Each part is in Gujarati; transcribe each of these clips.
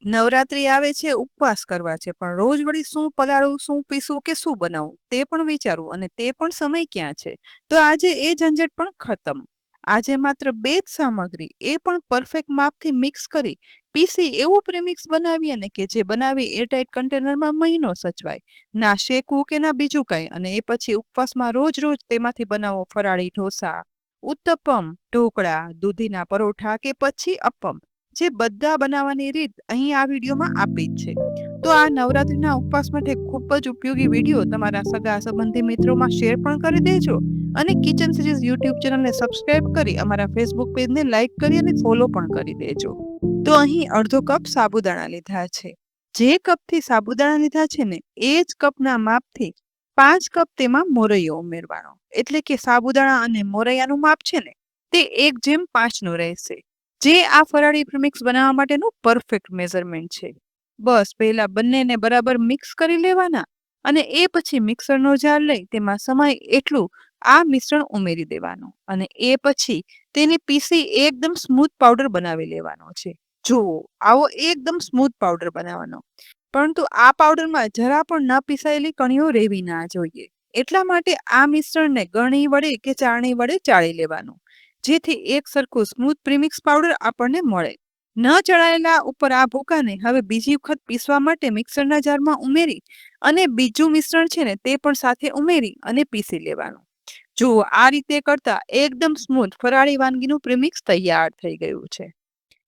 નવરાત્રી આવે છે, ઉપવાસ કરવા છે, પણ રોજ વળી શું પલાળવું, શું પીસવું કે શું બનાવવું તે પણ વિચારવું, અને તે પણ સમય ક્યાં છે. તો આજે એ ઝંઝટ પણ ખતમ. આજે માત્ર બે જ સામગ્રી, એ પણ પરફેક્ટ માપથી મિક્સ કરી પીસી એવું પ્રેમિક્સ બનાવીએ ને કે જે બનાવી એરટાઇટ કન્ટેનરમાં મહિનો સચવાય. ના શેકવું કે ના બીજું કઈ, અને એ પછી ઉપવાસમાં રોજ રોજ તેમાંથી બનાવો ફરાળી ઢોસા, ઉત્તપમ, ઢોકળા, દૂધીના પરોઠા કે પછી અપમ. જે બધા બનાવવાની રીત અહીં આ વિડીયોમાં આપી જ છે. તો આ નવરાત્રીના ઉપવાસ માટે ખૂબ જ ઉપયોગી વિડીયો તમારા સગા સંબંધી મિત્રોમાં શેર પણ કરી દેજો. અને કિચન સિરીઝ યુટ્યુબ ચેનલને સબસ્ક્રાઇબ કરી અમારા ફેસબુક પેજને લાઇક કરી અને ફોલો પણ કરી દેજો. તો અહીં અડધો કપ સાબુદાણા લીધા છે. જે કપથી સાબુદાણા લીધા છે ને એ જ કપના માપથી 5 કપ તેમાં મોરૈયો ઉમેરવાનો. એટલે કે સાબુદાણા અને મોરૈયાનું માપ છે ને તે 1:5 નું રહેશે. જે આ ફરાળી પ્રીમિક્સ બનાવવા માટેનું પરફેક્ટ મેઝરમેન્ટ છે. બસ પહેલા બંનેને બરાબર મિક્સ કરી લેવાના, અને એ પછી મિક્સરનો જાર લઈ તેમાં સમાય એટલું આ મિશ્રણ ઉમેરી દેવાનું, અને એ પછી તેને પીસી એકદમ સ્મૂથ પાવડર બનાવી લેવાનો છે. જુઓ, આવો એકદમ સ્મૂથ પાવડર બનાવવાનો. પરંતુ આ પાવડરમાં જરા પણ ન પીસાયેલી કણીઓ રહેવી ના જોઈએ. એટલા માટે આ મિશ્રણને ગરણી વડે કે ચાળણી વડે ચાળી લેવાનું, જેથી એક સરખું સ્મૂથ પ્રીમિક્સ પાવડર આપણને મળે. ન ચડાયેલા ઉપર આ ભૂકાને હવે બીજી વખત પીસવા માટે મિક્સરના જારમાં ઉમેરી અને બીજું મિશ્રણ છે ને તે પણ સાથે ઉમેરી અને પીસી લેવાનું. જુઓ, આ રીતે કરતા એકદમ સ્મૂથ ફરાળી વાનગીનું પ્રીમિક્સ તૈયાર થઈ ગયું છે.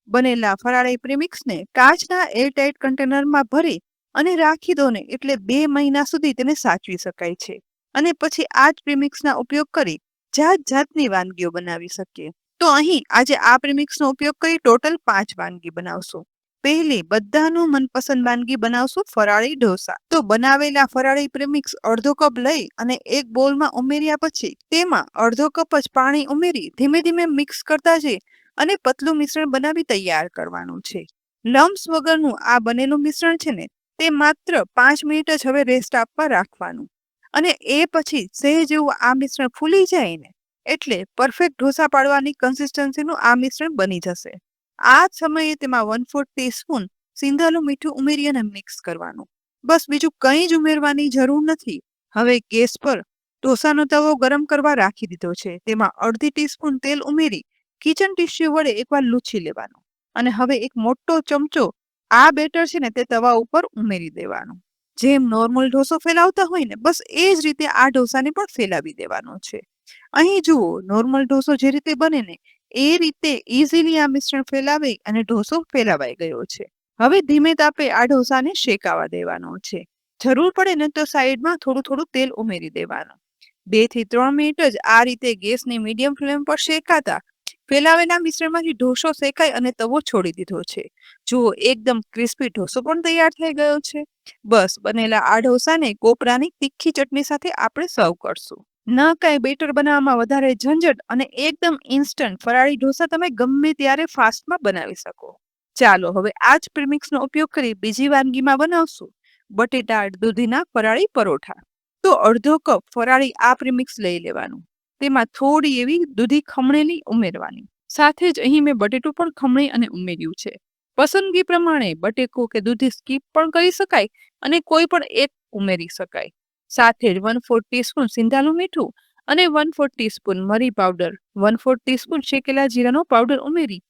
બનેલા ફરાળી પ્રીમિક્સને કાચના એરટાઇટ કન્ટેનરમાં ભરી અને રાખી દો ને, એટલે 2 મહિના સુધી તેને સાચવી શકાય છે. અને પછી આ જ પ્રીમિક્સના ઉપયોગ કરી જાત જાતની વાનગીઓ બનાવી શકીએ. તો અહીં આજે આ પ્રીમિક્સનો ઉપયોગ કરી ટોટલ 5 વાનગી બનાવશું. પહેલી બધાનું મનપસંદ વાનગી બનાવશું ફરાળી ઢોસા. તો બનાવેલા ફરાળી પ્રીમિક્સ અડધો કપ લઈ અને એક બોલમાં ઉમેર્યા પછી તેમાં અડધો કપ જ પાણી ઉમેરી ધીમે ધીમે મિક્સ કરતા જઈ અને પતલું મિશ્રણ બનાવી તૈયાર કરવાનું છે. લમ્સ વગરનું આ બનેલું મિશ્રણ છે ને તે માત્ર 5 મિનિટ જ હવે રેસ્ટ આપવા રાખવાનું. અને એ પછી સહેજ જેવું આ મિશ્રણ ફૂલી જાય ને એટલે પરફેક્ટ ઢોસા પાડવાની કન્સિસ્ટન્સીનું આ મિશ્રણ બની જશે. આ જ સમયે તેમાં 1/4 ટીસ્પૂન સિંધાલું મીઠું ઉમેરી અને મિક્સ કરવાનું. બસ બીજું કંઈ જ ઉમેરવાની જરૂર નથી. હવે ગેસ પર ઢોસાનો તવો ગરમ કરવા રાખી દીધો છે. તેમાં અડધી ટીસ્પૂન તેલ ઉમેરી કિચન ટિશ્યુ વડે એકવાર લૂછી લેવાનું, અને હવે એક મોટો ચમચો આ બેટર છે ને તે તવા ઉપર ઉમેરી દેવાનું. જેમ નોર્મલ ઢોસો ફેલાવતા હોય ને બસ એ જ રીતે આ ઢોસાને પણ ફેલાવી દેવાનો છે. અહીં જુઓ, નોર્મલ ઢોસો જે રીતે બને ને એ રીતે ઇઝીલી આ મિશ્રણ ફેલાવી અને ઢોસો ફેલાવાઈ ગયો છે. હવે ધીમે તાપે આ ઢોસાને શેકાવા દેવાનો છે. જરૂર પડે ને તો સાઈડમાં થોડું થોડું તેલ ઉમેરી દેવાનું. 2 થી 3 મિનિટ જ આ રીતે ગેસની મીડિયમ ફ્લેમ પર શેકાતા ફેલાવેલા મિશ્રણમાંથી ઢોસો શેકાઈ અને તવો છોડી દીધો છે. જુઓ, એકદમ ક્રિસ્પી ઢોસો પણ તૈયાર થઈ ગયો છે. બસ બનેલા આ ઢોસાને કોપરાની તીખી ચટણી સાથે આપણે સર્વ કરશું. ન કાંઈ બેટર બનાવવામાં વધારે ઝંઝટ, અને એકદમ ઇન્સ્ટન્ટ ફરાળી ઢોસા તમે ગમે ત્યારે ફાસ્ટમાં બનાવી શકો. ચાલો હવે આ જ પ્રીમિક્સનો ઉપયોગ કરી બીજી વાનગીમાં બનાવશું બટેટા દૂધીના ફરાળી પરોઠા. તો અડધો કપ ફરાળી આ પ્રીમિક્સ લઈ લેવાનું. તેમાં થોડી એવી દૂધી ખમણેલી ઉમેરવાની. સાથે જ અહીં મેં બટેટું પણ ખમણી અને ઉમેર્યું છે. પસંદગી પ્રમાણે બટેકું કે દૂધી સ્કીપ પણ કરી શકાય અને કોઈ પણ એક ઉમેરી શકાય. સાથે જ 1/4 ટીસ્પૂન સિંધાલું મીઠું અને 1/4 ટીસ્પૂન મરી પાવડર, 1/4 ટીસ્પૂન શેકેલા જીરાનો પાવડર ઉમેરી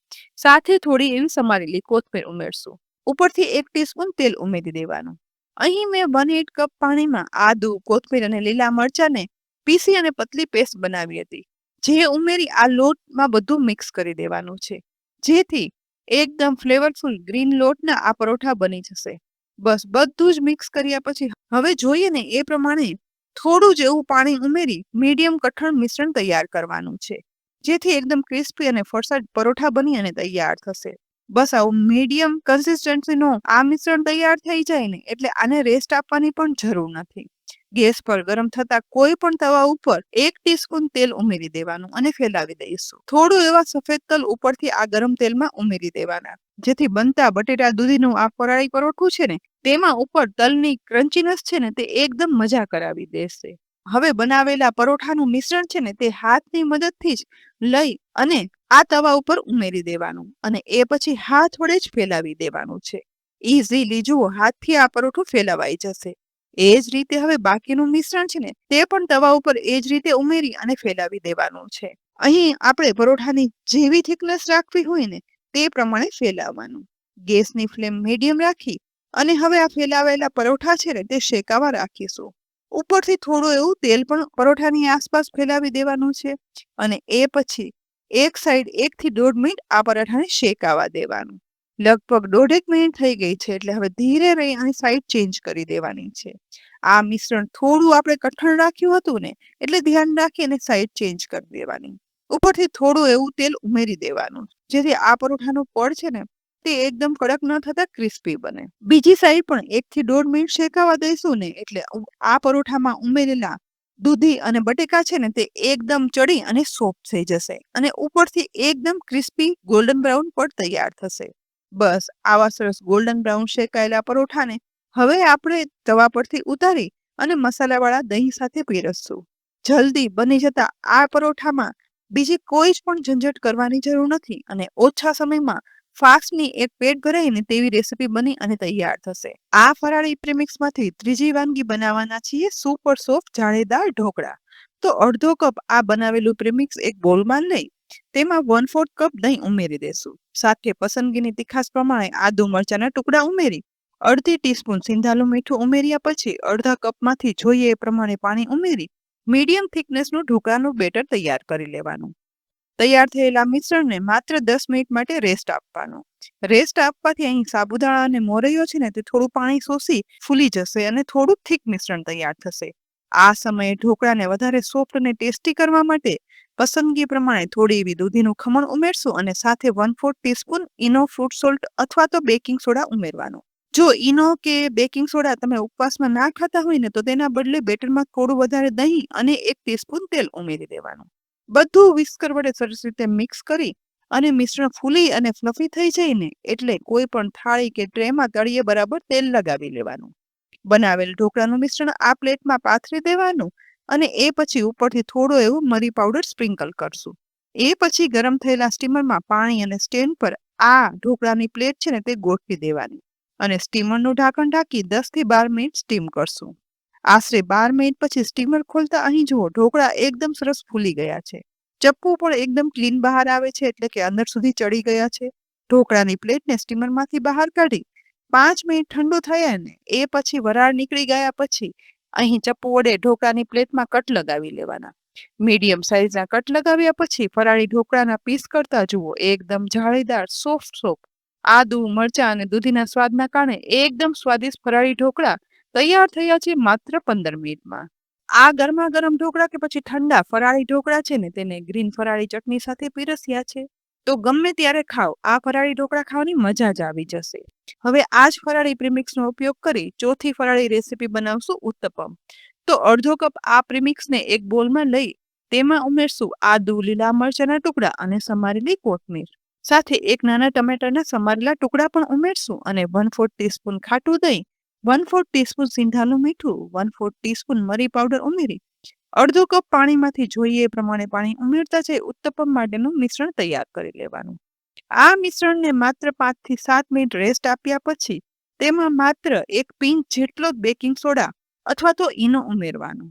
સાથે થોડી એવી સમારેલી કોથમીર ઉમેરશું. ઉપરથી 1 ટીસ્પૂન તેલ ઉમેરી દેવાનું. અહીં મેં 1/8 કપ પાણીમાં આદુ, કોથમીર અને લીલા મરચાંને પીસી અને પતલી પેસ્ટ બનાવી હતી. જે ઉમેરી આ લોટમાં બધું મિક્સ કરી દેવાનું છે, જેથી એકદમ ફ્લેવરફુલ ગ્રીન લોટના આ પરોઠા બની જશે. બસ બધું જ મિક્સ કર્યા પછી હવે જોઈએ ને એ પ્રમાણે થોડું જ એવું પાણી ઉમેરી મીડિયમ કઠણ મિશ્રણ તૈયાર કરવાનું છે, જેથી એકદમ ક્રિસ્પી અને ફરસાદ પરોઠા બની અને તૈયાર થશે. બસ આવું મીડિયમ કન્સિસ્ટન્સીનું આ મિશ્રણ તૈયાર થઈ જાય ને એટલે આને રેસ્ટ આપવાની પણ જરૂર નથી. ગેસ પર ગરમ થતા કોઈ પણ તવા ઉપર 1 ટીસ્પૂન તેલ ઉમેરી દેવાનું અને ફેલાવી દઈશું. થોડું એવા સફેદ તલ ઉપરથી આ ગરમ તેલમાં ઉમેરી દેવાના, જેથી બનતા બટેટા દૂધીનું આ ફરાળી પરોઠું છે ને તેમાં ઉપર તલની ક્રન્ચીનેસ છે ને તે એકદમ મજા કરાવી દેશે. હવે બનાવેલા પરોઠાનું મિશ્રણ છે ને તે હાથની મદદથી જ લઈ અને આ તવા ઉપર ઉમેરી દેવાનું, અને એ પછી હાથ વડે જ ફેલાવી દેવાનું છે. ઇઝીલી જુઓ હાથથી આ પરોઠું ફેલાવાઈ જશે. એ જ રીતે હવે બાકીનું મિશ્રણ છે ને તે પણ તવા ઉપર એ જ રીતે ઉમેરી અને ફેલાવી દેવાનું છે. અહીં આપણે પરોઠાની જેવી થિકનેસ રાખવી હોય ને તે પ્રમાણે ફેલાવવાનું. ગેસની ફ્લેમ મીડિયમ રાખી અને હવે આ ફેલાવેલા પરોઠા છે ને તે શેકાવા રાખીશું. ઉપરથી થોડું એવું તેલ પણ પરોઠાની આસપાસ ફેલાવી દેવાનું છે અને એ પછી એક સાઈડ 1 થી 1.5 મિનિટ આ પરાઠાને શેકાવા દેવાનું. લગભગ 1.5 મિનિટ થઈ ગઈ છે એટલે હવે ધીરે રહી અને સાઈડ ચેન્જ કરી દેવાની છે. આ મિશ્રણ થોડું આપણે કઠણ રાખ્યું હતું ને એટલે ધ્યાન રાખી અને સાઈડ ચેન્જ કરી દેવાની. ઉપરથી થોડું એવું તેલ ઉમેરી દેવાનું જેથી આ પરોઠાનું પડ છે ને તે એકદમ કડક ન થતા ક્રિસ્પી બને. બીજી સાઈડ પણ 1 થી 1.5 મિનિટ શેકાવા દઈશું ને એટલે આ પરોઠામાં ઉમેરેલા દૂધી અને બટેકા છે ને તે એકદમ ચડી અને સોફ્ટ થઈ જશે અને ઉપરથી એકદમ ક્રિસ્પી ગોલ્ડન બ્રાઉન પડ તૈયાર થશે. બસ આવા સરસ ગોલ્ડન બ્રાઉન શેકાયેલા પરોઠાને હવે આપણે તવા પરથી ઉતારી અને મસાલાવાળા દહીં સાથે પીરસશું. જલ્દી બની જતા આ પરોઠામાં બીજી કોઈ જ પણ ઝંઝટ કરવાની જરૂર નથી અને ઓછા સમયમાં ફાસ્ટની એક પેટ ભરાઈને તેવી રેસીપી બની અને તૈયાર થશે. આ ફરાળી પ્રીમિક્સમાંથી ત્રીજી વાનગી બનાવવાના છીએ સુપર સોફ્ટ જાળીદાર ઢોકળા. તો અડધો કપ આ બનાવેલું પ્રીમિક્સ એક બોલમાં લઈ તેમાં 1/4 કપ દહીં ઉમેરી દેશું. સાથે પસંદગીની તીખાશ પ્રમાણે આદુ મરચાના ટુકડા ઉમેરી અડધી ટીસ્પૂન સિંધાલું મીઠું ઉમેર્યા પછી અડધા કપમાંથી જોઈએ એ પ્રમાણે પાણી ઉમેરી મીડિયમ થિકનેસનું ઢોકળાનું બેટર તૈયાર કરી લેવાનું. તૈયાર થયેલા મિશ્રણને માત્ર 10 મિનિટ માટે રેસ્ટ આપવાનો. રેસ્ટ આપવાથી અહીં સાબુદાણા અને મોરૈયો છે ને તે થોડું પાણી શોષી ફૂલી જશે અને થોડું થીક મિશ્રણ તૈયાર થશે. આ સમયે ઢોકળાને વધારે સોફ્ટ અને ટેસ્ટી કરવા માટે પસંદગી પ્રમાણે થોડી એવી દૂધીનું ખમણ ઉમેરશું અને સાથે 1/4 ટીસ્પૂન ઇનો ફ્રૂટ સોલ્ટ અથવા તો બેકિંગ સોડા ઉમેરવાનો. જો ઇનો કે બેકિંગ સોડા તમે ઉપવાસમાં ના ખાતા હોય ને તો તેના બદલે બેટરમાં થોડું વધારે દહીં અને 1 ટીસ્પૂન તેલ ઉમેરી દેવાનું. બધું વિસ્કર વડે સરસ રીતે મિક્સ કરી અને મિશ્રણ ફૂલી અને ફ્લફી થઈ જાય ને એટલે કોઈ પણ થાળી કે ટ્રેમાં તળિયે બરાબર તેલ લગાવી લેવાનું. બનાવેલ ઢોકળાનું મિશ્રણ આ પ્લેટમાં પાથરી દેવાનું અને એ પછી ઉપરથી થોડો એવું મરી પાવડર સ્પ્રિંકલ કરશું. એ પછી ગરમ થયેલા સ્ટીમરમાં પાણી અને સ્ટેન્ડ પર આ ઢોકળાની પ્લેટ છે ને તે ગોઠવી દેવાની અને સ્ટીમરનું ઢાંકણ ઢાંકી 10 થી 12 મિનિટ સ્ટીમ કરશું. આશરે 12 મિનિટ પછી સ્ટીમર ખોલતા અહીં જુઓ ઢોકળા એકદમ સરસ ફૂલી ગયા છે. ચપ્પુ પણ એકદમ ક્લીન બહાર આવે છે એટલે કે અંદર સુધી ચડી ગયા છે. ઢોકળાની પ્લેટને સ્ટીમરમાંથી બહાર કાઢી 5 મિનિટ ઠંડુ થયા ને એ પછી વરાળ નીકળી ગયા પછી અહીં ચપ્પુ વડે ઢોકળાની પ્લેટમાં કટ લગાવી લેવાના. મીડિયમ સાઇઝના કટ લગાવ્યા પછી ફરાળી ઢોકળાના પીસ કરતા જુઓ એકદમ જાળીદાર સોફ્ટ આદુ મરચાં અને દૂધીના સ્વાદના કારણે એકદમ સ્વાદિષ્ટ ફરાળી ઢોકળા તૈયાર થયા છે માત્ર 15 મિનિટમાં. આ ગરમા ગરમ ઢોકળા કે પછી ઠંડા ફરાળી ઢોકળા છે ને તેને ગ્રીન ફરાળી ચટણી સાથે પીરસ્યા છે. તો ગમે ત્યારે ખાઓ આ ફરાળી ઢોકળા ખાવાની મજા જ આવી જશે. હવે આ જ ફરાળી પ્રીમિક્સનો ઉપયોગ કરી ચોથી ફરાળી રેસીપી બનાવશું ઉત્તપમ. તો અડધો કપ આ પ્રીમિક્સને એક બોલમાં લઈ તેમાં ઉમેરશું આદુ લીલા મરચાના ટુકડા અને સમારેલી કોથમીર. સાથે એક નાના ટમેટાના સમારેલા ટુકડા પણ ઉમેરશું અને 1/4 ટીસ્પૂન ખાટું દહીં 1/4 ટીસ્પૂન સિંધાલું મીઠું 1/4 ટીસ્પૂન મરી પાવડર ઉમેરી અડધો કપ પાણીમાંથી જોઈએ એ પ્રમાણે પાણી ઉમેરતા જઈ ઉત્તપમ માટેનું મિશ્રણ તૈયાર કરી લેવાનું. આ મિશ્રણને માત્ર 5 થી 7 મિનિટ રેસ્ટ આપ્યા પછી તેમાં માત્ર 1 પિંચ જેટલો જ બેકિંગ સોડા અથવા તો ઈનો ઉમેરવાનો.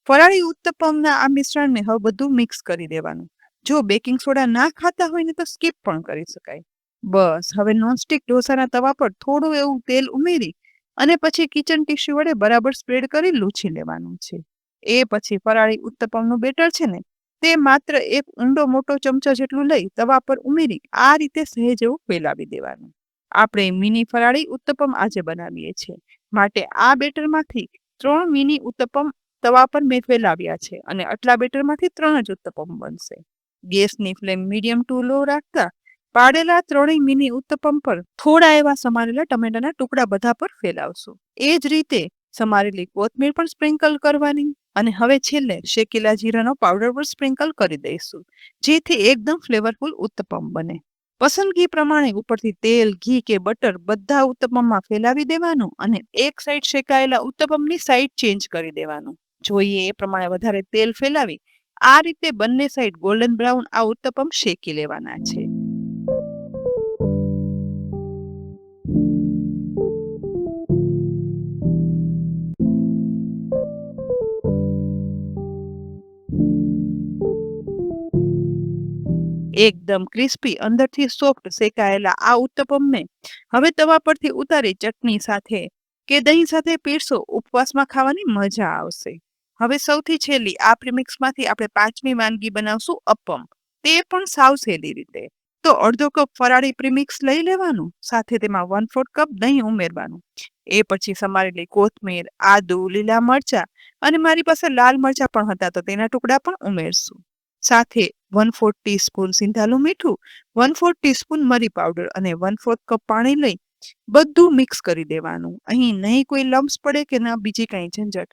ફરાળી ઉત્તપમના આ મિશ્રણને હવે બધું મિક્સ કરી દેવાનું. જો બેકિંગ સોડા ના ખાતા હોય ને તો સ્કીપ પણ કરી શકાય. બસ હવે નોનસ્ટિક ઢોસાના તવા પર થોડું એવું તેલ ઉમેરી અને પછી કિચન ટીશ્યુ વડે બરાબર સ્પ્રેડ કરી લૂછી લેવાનું છે. એ પછી ફરાળી ઉત્તપમનું બેટર છે ને તે માત્ર એક ઊંડો મોટો ચમચો જેટલું લઈ તવા પર ઉમેરી આ રીતે સહેજ એવું ફેલાવી દેવાનું. આપણે મિની ફરાળી ઉત્તપમ આજે બનાવીએ છીએ માટે આ બેટરમાંથી 3 મિની ઉત્તપમ તવા પર મેં ફેલાવ્યા છે અને આટલા બેટરમાંથી 3 જ ઉત્તપમ બનશે. ગેસની ફ્લેમ મીડિયમ ટુ લો રાખતા પાડેલા 3 મિની ઉત્તપમ પર થોડા એવા સમારેલા ટમેટાના ટુકડા બધા પર ફેલાવશું. એ જ રીતે સમારેલી કોથમીર પણ સ્પ્રિંકલ કરવાની અને હવે છેલ્લે શેકેલા જીરાનો પાવડર પણ સ્પ્રિંકલ કરી દઈશું જેથી એકદમ ફ્લેવરફુલ ઉત્તપમ બને. પસંદગી પ્રમાણે ઉપરથી તેલ ઘી કે બટર બધા ઉત્તપમમાં ફેલાવી દેવાનું અને એક સાઈડ શેકાયેલા ઉત્તપમની સાઈડ ચેન્જ કરી દેવાનું. જોઈએ એ પ્રમાણે વધારે તેલ ફેલાવી આ રીતે બંને સાઈડ ગોલ્ડન બ્રાઉન આ ઉત્તપમ શેકી લેવાના છે. એકદમ ક્રિસ્પી, અંદરથી સોફ્ટ શેકાયેલા આ ઉત્તપમને હવે તવા પરથી ઉતારી ચટણી સાથે કે દહીં સાથે પીરસો. ઉપવાસમાં ખાવાની મજા આવશે. હવે સૌથી છેલ્લી આ પ્રીમિક્સમાંથી આપણે 5મી વાનગી બનાવશું અપ્પમ. તે પણ સાવ સહેલી રીતે. તો અડધો કપ ફરાળી પ્રીમિક્સ લઈ લેવાનું, સાથે તેમાં 1/4 કપ દહીં ઉમેરવાનું. એ પછી સમારેલી કોથમીર, આદુ, લીલા મરચા અને મારી પાસે લાલ મરચા પણ હતા તો તેના ટુકડા પણ ઉમેરશું. સાથે 1/4 ટીસ્પૂન સિંધાલું મીઠું, 1/4 ટીસ્પૂન મરી પાવડર અને 1/4 કપ પાણી લઈ બધું મિક્સ કરી દેવાનું. અહીં નહીં કોઈ લમ્સ પડે કે ના બીજી કઈ ઝંઝટ.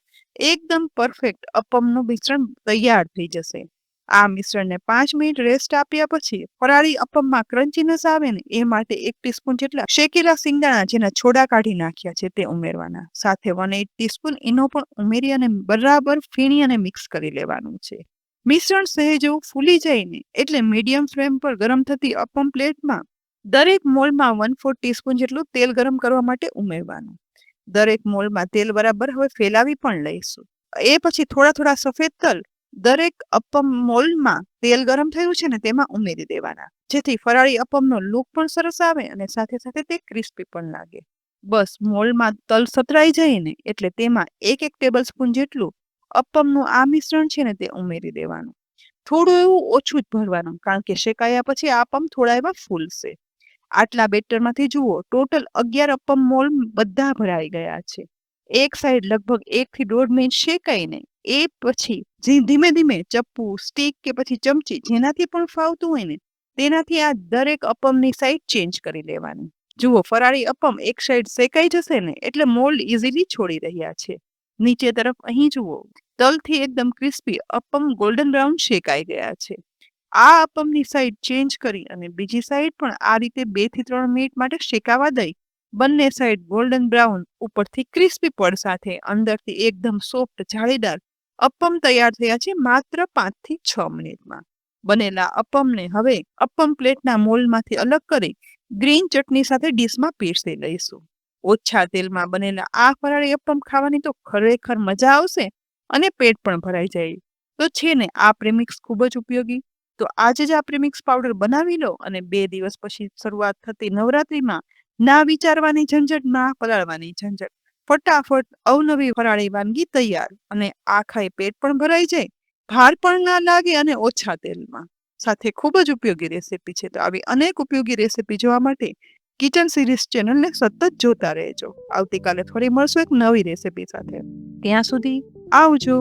એકદમ પરફેક્ટ અપ્પમનું મિશ્રણ તૈયાર થઈ જશે. આ મિશ્રણને 5 મિનિટ રેસ્ટ આપ્યા પછી ફરાળી અપ્પમમાં ક્રન્ચીનેસ આવે ને એ માટે 1 ટીસ્પૂન જેટલા શેકેલા સિંગદાણા જેના છોડા કાઢી નાખ્યા છે તે ઉમેરવાના. સાથે 1/8 ટીસ્પૂન ઈનો પણ ઉમેરી અને બરાબર ફીણી અને મિક્સ કરી લેવાનું છે. મિશ્રણ સહેજ એવું ફૂલી જાય ને એટલે મીડિયમ ફ્લેમ પર ગરમ થતી અપ્પમ પ્લેટમાં દરેક મોલમાં 1/4 ટીસ્પૂન જેટલું તેલ ગરમ કરવા માટે ઉમેરવાનું. દરેક મોલમાં તેલ બરાબર હવે ફેલાવી પણ લઈશું. એ પછી થોડા થોડા સફેદ તલ દરેક અપ્પમ મોલમાં તેલ ગરમ થયું છે ને તેમાં ઉમેરી દેવાના, જેથી ફરાળી અપ્પમનો લુક પણ સરસ આવે અને સાથે સાથે તે ક્રિસ્પી પણ લાગે. બસ મોલમાં તલ સતરાઈ જાય ને એટલે તેમાં 1 ટેબલ સ્પૂન જેટલું અપ્પમનું આ મિશ્રણ છે ને તે ઉમેરી દેવાનું. થોડું એવું ઓછું જ ભરવાનું, કારણ કે શેકાયા પછી આ અપ્પમ થોડા એવા ફૂલશે. આટલા બેટરમાંથી જુઓ ટોટલ 11 અપ્પમ મોલ બધા ભરાઈ ગયા છે. એક સાઈડ લગભગ 1 થી 1.5 મિનિટ શેકાઈને એ પછી ધીમે ધીમે ચપ્પુ, સ્ટીક કે પછી ચમચી જેનાથી પણ ફાવતું હોય ને તેનાથી આ દરેક અપ્પમની સાઈડ ચેન્જ કરી લેવાની. જુઓ ફરાળી અપ્પમ એક સાઈડ શેકાઈ જશે ને એટલે મોલ્ડ ઇઝીલી છોડી રહ્યા છે. નીચે તરફ અહીં જુઓ તલથી એકદમ ક્રિસ્પી અપ્પમ ગોલ્ડન બ્રાઉન શેકાઈ ગયા છે. આ અપ્પમની સાઈડ ચેન્જ કરી અને બીજી સાઈડ પણ આ રીતે 2 થી 3 મિનિટ માટે શેકાવા દઈ બંને સાઈડ ગોલ્ડન બ્રાઉન, ઉપરથી ક્રિસ્પી પડ સાથે અંદરથી એકદમ સોફ્ટ જાળીદાર અપ્પમ તૈયાર થયા છે માત્ર 5 થી 6 મિનિટમાં. બનેલા અપ્પમને હવે અપ્પમ પ્લેટના મોલ્ડમાંથી અલગ કરી ગ્રીન ચટણી સાથે ડીશમાં પીરસી લઈશું. ઓછા તેલમાં બનેલા આ ફરાળી અપ્પમ ખાવાની તો ખરેખર મજા આવશે અને પેટ પણ ભરાઈ જાય. તો છે ને આ પ્રેમિક્સ ખૂબ જ ઉપયોગી. તો આજે જ આ પ્રેમિક્સ પાવડર બનાવી લો અને 2 દિવસ પછી શરૂઆત થતી નવરાત્રીમાં ના વિચારવાની ઝંઝટ, ના પલાળવાની ઝંઝટ. ફટાફટ અવનવી ફરાળી વાનગી તૈયાર અને આ ખાઈ પેટ પણ ભરાઈ જાય, ભાર પણ ના લાગે અને ઓછા તેલમાં. સાથે ખૂબ જ ઉપયોગી રેસીપી છે. તો આવી અનેક ઉપયોગી રેસીપી જોવા માટે કિચન સિરીઝ ચેનલને સતત જોતા રહેજો. આવતીકાલે ફરી મળશું એક નવી રેસીપી સાથે. ત્યાં સુધી આવજો.